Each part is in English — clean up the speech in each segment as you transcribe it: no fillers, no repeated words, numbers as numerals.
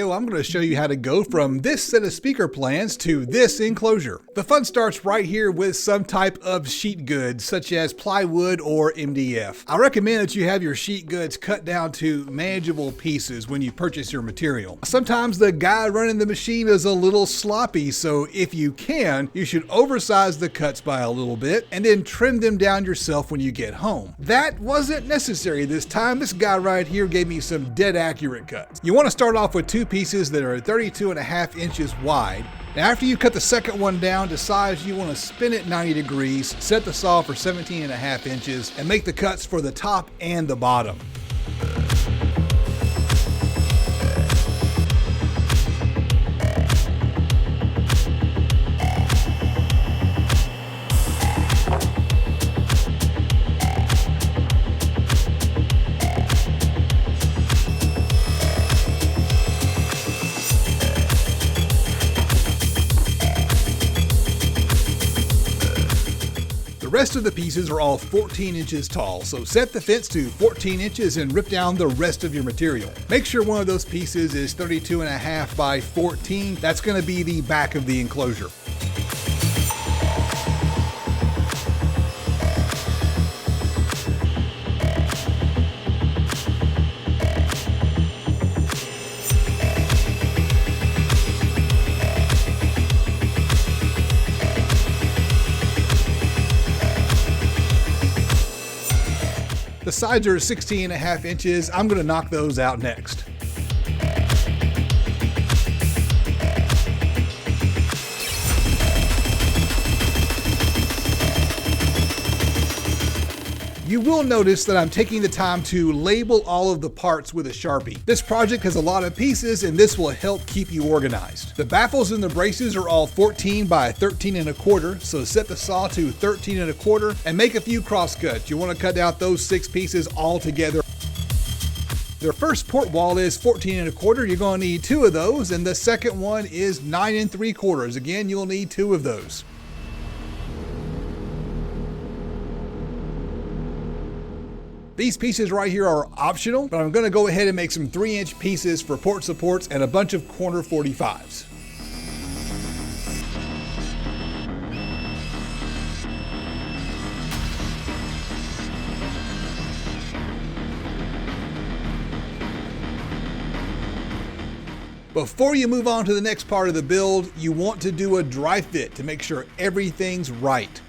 I'm going to show you how to go from this set of speaker plans to this enclosure. The fun starts right here with some type of sheet goods such as plywood or MDF. I recommend that you have your sheet goods cut down to manageable pieces when you purchase your material. Sometimes the guy running the machine is a little sloppy, so if you can, you should oversize the cuts by a little bit and then trim them down yourself when you get home. That wasn't necessary this time. This guy right here gave me some dead accurate cuts. You want to start off with two pieces that are 32.5 inches wide. Now after you cut the second one down to size, you want to spin it 90 degrees, set the saw for 17.5 inches, and make the cuts for the top and the bottom. The rest of the pieces are all 14 inches tall, so set the fence to 14 inches and rip down the rest of your material. Make sure one of those pieces is 32.5 by 14. That's going to be the back of the enclosure. The sides are 16.5 inches. I'm going to knock those out next. You will notice that I'm taking the time to label all of the parts with a Sharpie. This project has a lot of pieces and this will help keep you organized. The baffles and the braces are all 14 by 13.25, so set the saw to 13.25 and make a few cross cuts. You want to cut out those 6 pieces all together. Their first port wall is 14.25. You're going to need 2 of those, and the second one is 9.75. Again, you'll need 2 of those. These pieces right here are optional, but I'm going to go ahead and make some 3-inch pieces for port supports and a bunch of corner 45s. Before you move on to the next part of the build, you want to do a dry fit to make sure everything's right.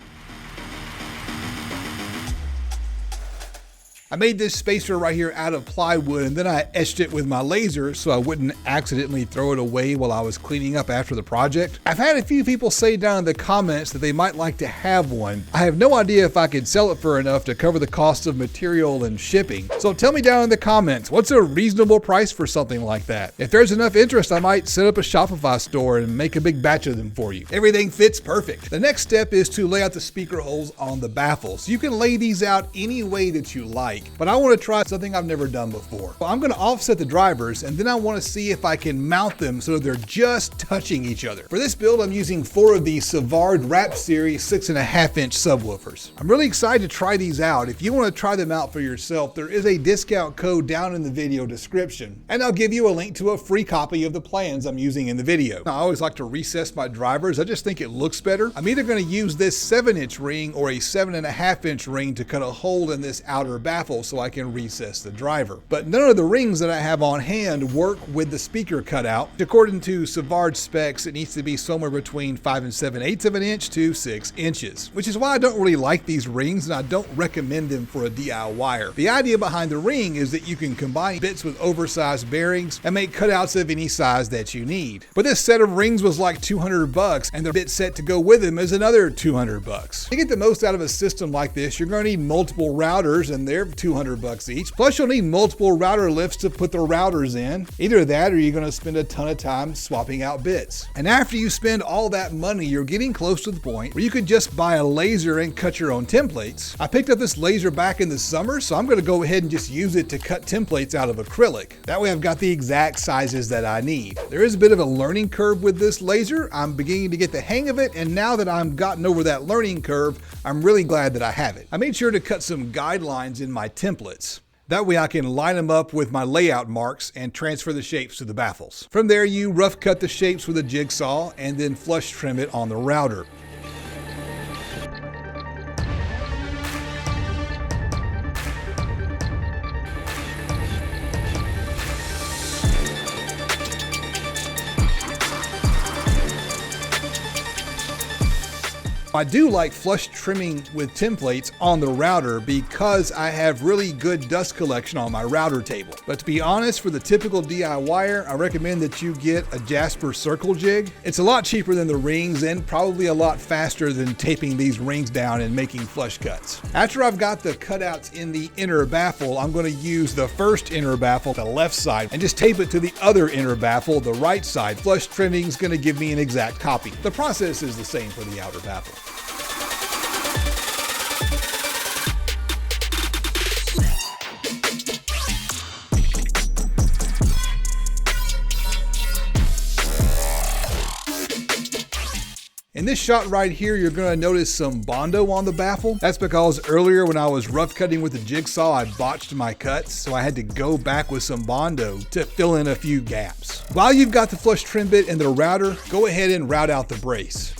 I made this spacer right here out of plywood and then I etched it with my laser so I wouldn't accidentally throw it away while I was cleaning up after the project. I've had a few people say down in the comments that they might like to have one. I have no idea if I could sell it for enough to cover the cost of material and shipping. So tell me down in the comments, what's a reasonable price for something like that? If there's enough interest, I might set up a Shopify store and make a big batch of them for you. Everything fits perfect. The next step is to lay out the speaker holes on the baffles. You can lay these out any way that you like. But I want to try something I've never done before. So I'm going to offset the drivers and then I want to see if I can mount them so they're just touching each other. For this build, I'm using 4 of these Savard Rap Series 6.5-inch subwoofers. I'm really excited to try these out. If you want to try them out for yourself, there is a discount code down in the video description, and I'll give you a link to a free copy of the plans I'm using in the video. I always like to recess my drivers. I just think it looks better. I'm either going to use this 7-inch ring or a 7.5-inch ring to cut a hole in this outer baffle so I can recess the driver. But none of the rings that I have on hand work with the speaker cutout. According to Savard specs, it needs to be somewhere between 5 7/8 of an inch to 6 inches, which is why I don't really like these rings and I don't recommend them for a DIYer. The idea behind the ring is that you can combine bits with oversized bearings and make cutouts of any size that you need. But this set of rings was like $200 and the bit set to go with them is another $200. To get the most out of a system like this, you're going to need multiple routers and they're $200 each. Plus you'll need multiple router lifts to put the routers in. Either that or you're going to spend a ton of time swapping out bits. And after you spend all that money, you're getting close to the point where you could just buy a laser and cut your own templates. I picked up this laser back in the summer, so I'm going to go ahead and just use it to cut templates out of acrylic. That way I've got the exact sizes that I need. There is a bit of a learning curve with this laser. I'm beginning to get the hang of it, and now that I've gotten over that learning curve, I'm really glad that I have it. I made sure to cut some guidelines in my templates. That way I can line them up with my layout marks and transfer the shapes to the baffles. From there, you rough cut the shapes with a jigsaw and then flush trim it on the router. I do like flush trimming with templates on the router because I have really good dust collection on my router table. But to be honest, for the typical DIYer, I recommend that you get a Jasper circle jig. It's a lot cheaper than the rings and probably a lot faster than taping these rings down and making flush cuts. After I've got the cutouts in the inner baffle, I'm going to use the first inner baffle, the left side, and just tape it to the other inner baffle, the right side. Flush trimming is going to give me an exact copy. The process is the same for the outer baffle. In this shot right here, you're going to notice some Bondo on the baffle. That's because earlier when I was rough cutting with the jigsaw, I botched my cuts, so I had to go back with some Bondo to fill in a few gaps. While you've got the flush trim bit in the router, go ahead and route out the brace.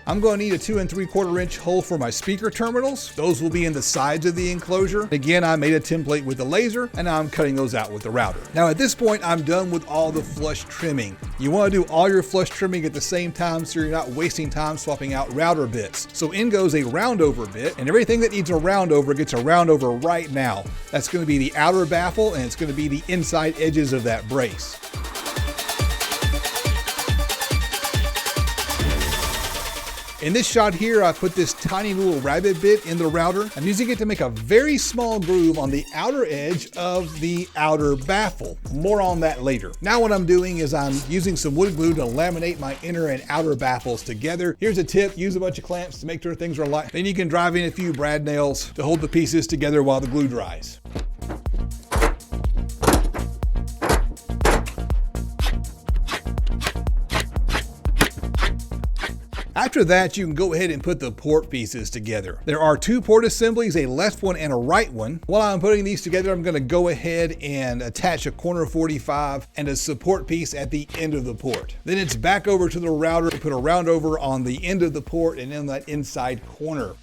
I'm going to need a 2 3/4 inch hole for my speaker terminals. Those will be in the sides of the enclosure. Again, I made a template with the laser and now I'm cutting those out with the router. Now at this point, I'm done with all the flush trimming. You want to do all your flush trimming at the same time so you're not wasting time swapping out router bits. So in goes a roundover bit, and everything that needs a roundover gets a roundover right now. That's going to be the outer baffle and it's going to be the inside edges of that brace. In this shot here, I put this tiny little rabbit bit in the router. I'm using it to make a very small groove on the outer edge of the outer baffle. More on that later. Now what I'm doing is I'm using some wood glue to laminate my inner and outer baffles together. Here's a tip, use a bunch of clamps to make sure things are aligned. Then you can drive in a few brad nails to hold the pieces together while the glue dries. After that, you can go ahead and put the port pieces together. There are 2 port assemblies, a left one and a right one. While I'm putting these together, I'm going to go ahead and attach a corner 45 and a support piece at the end of the port. Then it's back over to the router to put a roundover on the end of the port and in that inside corner.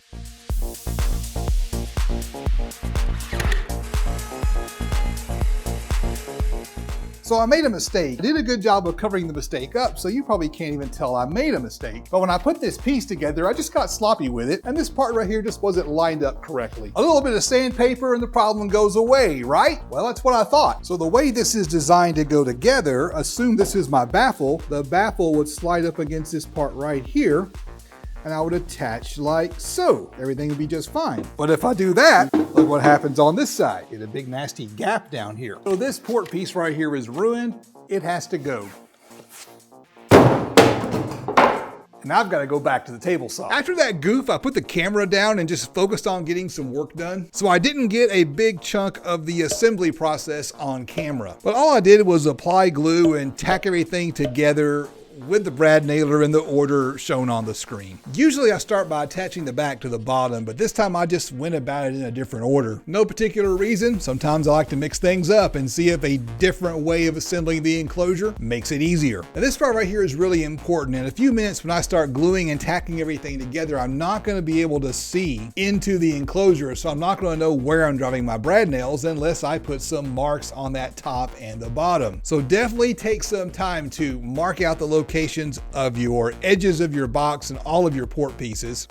So I made a mistake. I did a good job of covering the mistake up, so you probably can't even tell I made a mistake. But when I put this piece together, I just got sloppy with it, and this part right here just wasn't lined up correctly. A little bit of sandpaper and the problem goes away, right? Well, that's what I thought. So the way this is designed to go together, assume this is my baffle. The baffle would slide up against this part right here, and I would attach like so. Everything would be just fine. But if I do that, look what happens on this side. Get a big nasty gap down here. So this port piece right here is ruined. It has to go. And I've got to go back to the table saw. After that goof, I put the camera down and just focused on getting some work done. So I didn't get a big chunk of the assembly process on camera. But all I did was apply glue and tack everything together with the brad nailer in the order shown on the screen. Usually I start by attaching the back to the bottom, but this time I just went about it in a different order. No particular reason. Sometimes I like to mix things up and see if a different way of assembling the enclosure makes it easier. Now this part right here is really important. In a few minutes when I start gluing and tacking everything together, I'm not going to be able to see into the enclosure, so I'm not going to know where I'm driving my brad nails unless I put some marks on that top and the bottom. So definitely take some time to mark out the locations of your edges of your box and all of your port pieces.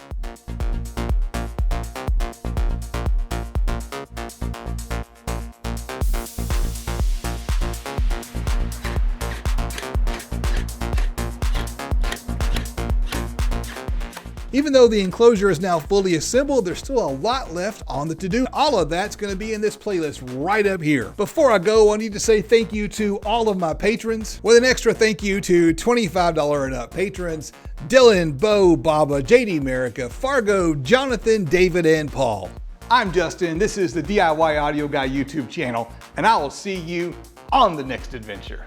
Even though the enclosure is now fully assembled, there's still a lot left on the to-do. All of that's going to be in this playlist right up here. Before I go, I need to say thank you to all of my patrons, with an extra thank you to $25 and up patrons: Dylan, Bo, Baba, JD America, Fargo, Jonathan, David, and Paul. I'm Justin. This is the DIY Audio Guy YouTube channel, and I will see you on the next adventure.